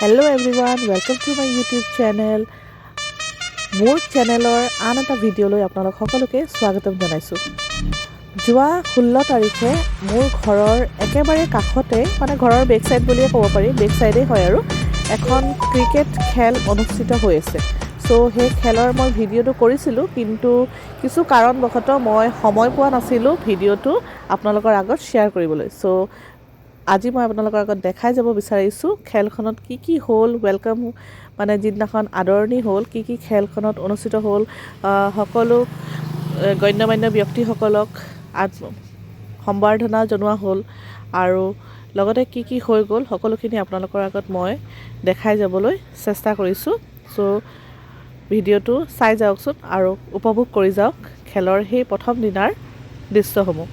Hello everyone, welcome to my YouTube channel. মোৰ চেনেলৰ আন এটা ভিডিঅ'লৈ আপোনালোক সকলোকে স্বাগতম জনাইছোঁ। যোৱা 16 তাৰিখে মোৰ ঘৰৰ একেবাৰে কাষতে মানে ঘৰৰ বেক সাইড বুলিয়ে ক'ব পাৰি, বেক সাইডেই হয় আৰু এখন ক্ৰিকেট খেল অনুষ্ঠিত হৈ আছে। সো সেই খেলৰ মই ভিডিঅ'টো কৰিছিলোঁ, কিন্তু কিছু কাৰণবশতঃ মই সময় পোৱা নাছিলোঁ ভিডিঅ'টো আপোনালোকৰ আগত শ্বেয়াৰ কৰিবলৈ। সো আজি মই আপোনালোকৰ আগত দেখাই যাব বিচাৰিছোঁ খেলখনত কি হ'ল, ৱেলকাম মানে যিদিনাখন আদৰণি হ'ল, কি খেলখনত অনুষ্ঠিত হ'ল, সকলো গণ্যমান্য ব্যক্তিসকলক সম্বৰ্ধনা জনোৱা হ'ল আৰু লগতে কি হৈ গ'ল সকলোখিনি আপোনালোকৰ আগত মই দেখাই যাবলৈ চেষ্টা কৰিছোঁ। চ' ভিডিঅ'টো চাই যাওকচোন আৰু উপভোগ কৰি যাওক খেলৰ সেই প্ৰথম দিনাৰ দৃশ্যসমূহ।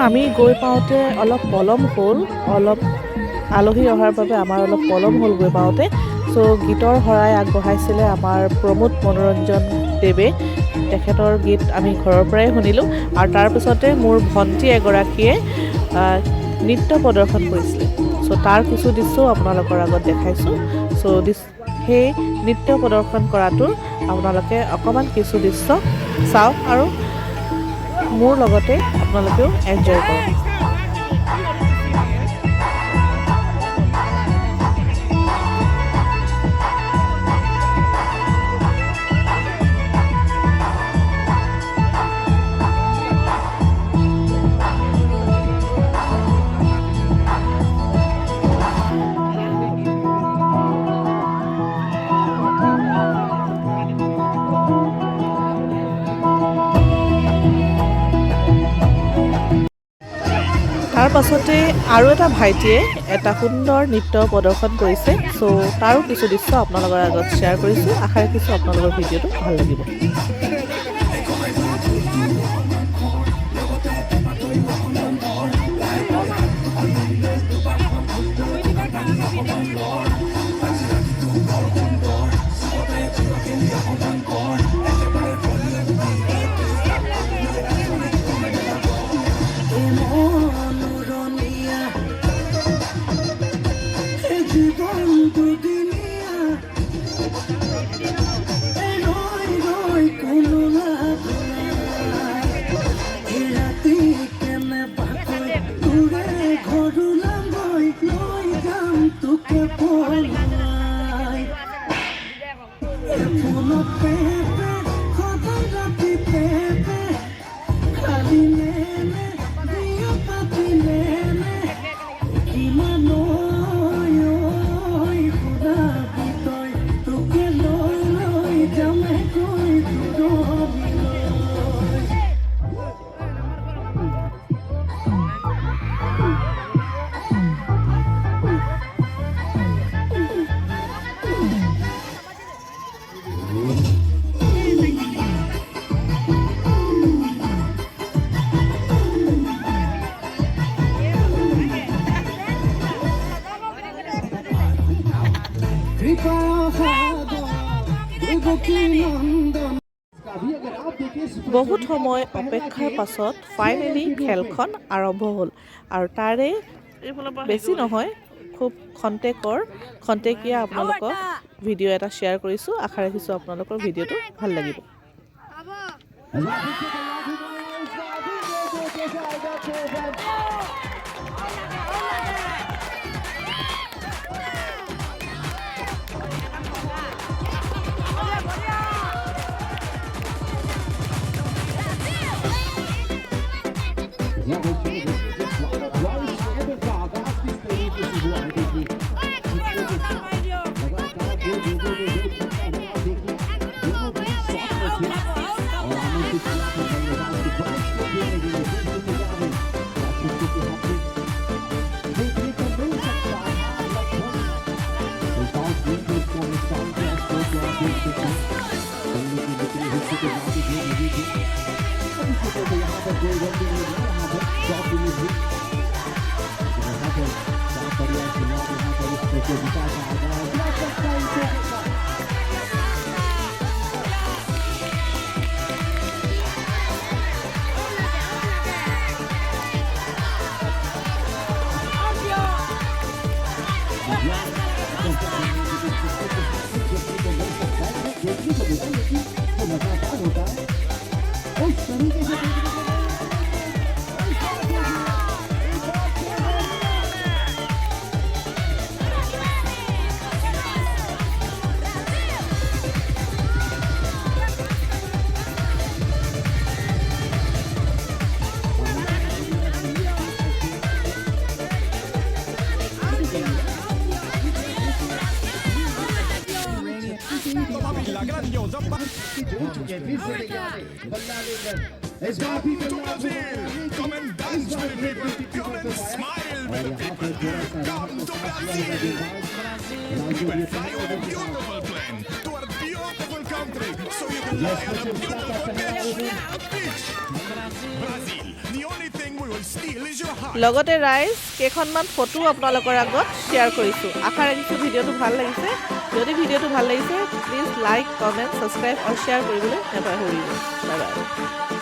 আমি গৈ পাওঁতে অলপ পলম হ'ল, অলপ আলহী অহাৰ বাবে আমাৰ অলপ পলম হ'ল গৈ পাওঁতে। চ' গীতৰ শৰাই আগবঢ়াইছিলে আমাৰ প্ৰমোদ মনোৰঞ্জন দেৱে। তেখেতৰ গীত আমি ঘৰৰ পৰাই শুনিলোঁ আৰু তাৰপিছতে মোৰ ভণ্টি এগৰাকীয়ে নৃত্য প্ৰদৰ্শন কৰিছিলে। চ' তাৰ কিছু দৃশ্যও আপোনালোকৰ আগত দেখাইছোঁ। চ' সেই নৃত্য প্ৰদৰ্শন কৰাটো আপোনালোকে অকণমান কিছু দৃশ্য চাওক আৰু মোৰ লগতে আপোনালোকেও এনজয় কৰক। তাৰ পাছতে আৰু এটা ভাইটিয়ে এটা সুন্দৰ নৃত্য প্ৰদৰ্শন কৰিছে। চ' তাৰো কিছু দৃশ্য আপোনালোকৰ আগত শ্বেয়াৰ কৰিছোঁ। আশা ৰাখিছোঁ আপোনালোকৰ ভিডিঅ'টো ভাল লাগিব। বহুত সময় অপেক্ষাৰ পাছত ফাইনেলি খেলখন আৰম্ভ হ'ল আৰু তাৰে বেছি নহয়, খুব খন্তেকীয়া আপোনালোকক ভিডিঅ' এটা শ্বেয়াৰ কৰিছোঁ। আশা ৰাখিছোঁ আপোনালোকৰ ভিডিঅ'টো ভাল লাগিব। It's got people to Brazil. Come and dance with the people. Come and smile with the people. Come to Brazil. We will fly you on a beautiful plane to our beautiful country, so you can lie on a beautiful beach. Brazil. The only thing we will steal is your heart. লগতে ৰাইজ কেইখনমান photo আপোনালোকৰ আগত share কৰিছোঁ। আশা ৰাখিছোঁ ভিডিঅ'টো ভাল লাগিছে। যদি ভিডিঅ'টো ভাল লাগিছে প্লিজ লাইক, কমেণ্ট, ছাবস্ক্ৰাইব আৰু শ্বেয়াৰ কৰিবলৈ নাপাহৰিব। Bye bye.